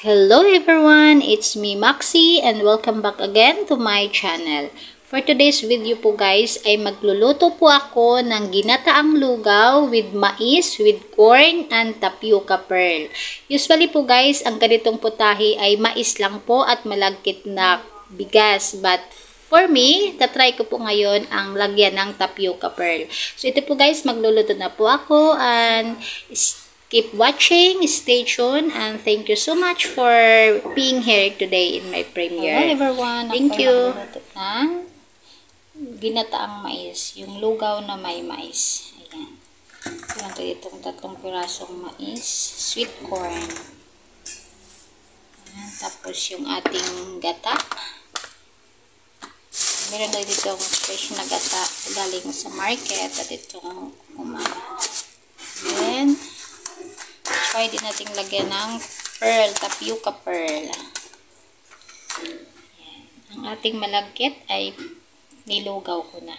Hello everyone, it's me Maxi and welcome back again to my channel. For today's video po guys ay magluluto po ako ng ginataang lugaw with mais, with corn and tapioca pearl. Usually po guys, ang ganitong putahe ay mais lang po at malagkit na bigas. But for me, tatry ko po ngayon ang lagyan ng tapioca pearl. So ito po guys, magluluto na po ako and keep watching, stay tuned, and thank you so much for being here today in my premiere. Hello everyone, Thank you. Ng ginataang mais, yung lugaw na may mais. Ayan. Meron tayo itong 3 pirasong mais, sweet corn. Ayan. Tapos yung ating gata. Meron tayo dito fresh na gata galing sa market at itong umama. Then, try din natin lagyan ng pearl, tapioca pearl. Ayan. Ang ating malagkit ay nilugaw ko na.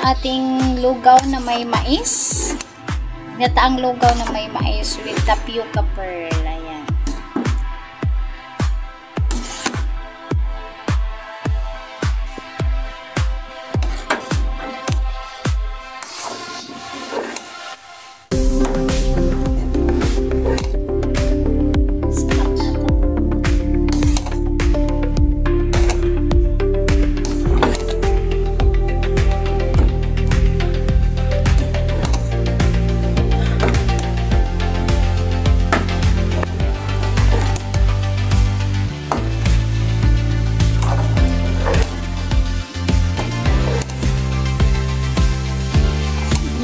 ating lugaw na may mais. Ginataang lugaw na may mais with tapioca pearl. Ayan.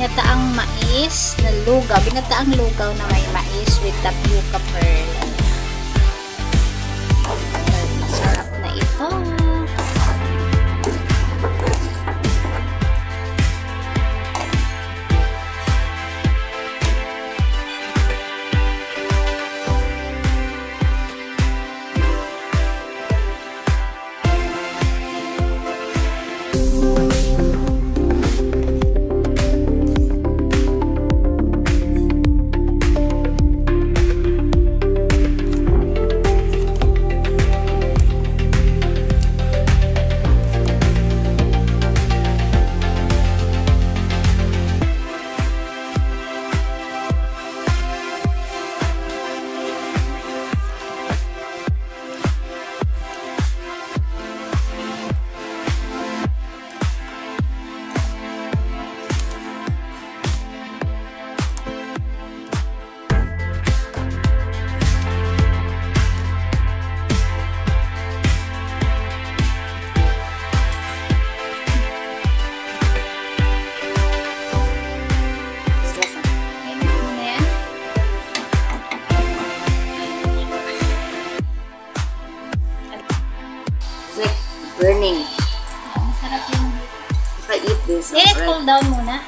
Binataang mais na lugaw. Binataang lugaw na may mais with tapioca pearl. Masarap na ito. Burning. Masarap yung If I eat this, let it cool down muna.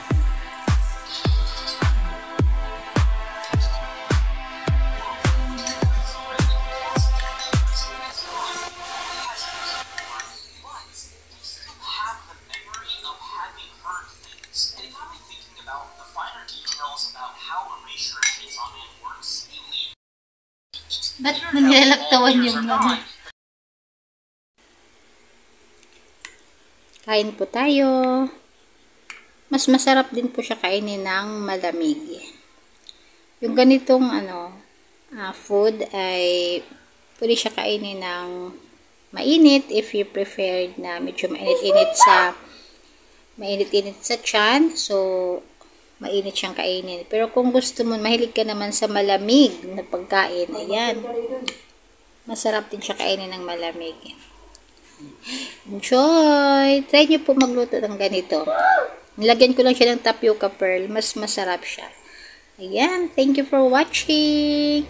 Ba't nilalaktawan yung mga? Kain po tayo. Mas masarap din po siya kainin ng malamig. Yung ganitong food ay pwede siya kainin ng mainit if you prefer na medyo mainit-init sa tiyan. So, mainit siyang kainin. Pero kung gusto mo, mahilig ka naman sa malamig na pagkain, ayan. Masarap din siya kainin ng malamig. Enjoy! Try nyo po magluto ng ganito. Nilagyan ko lang siya ng tapioca pearl. Mas masarap siya. Ayan. Thank you for watching.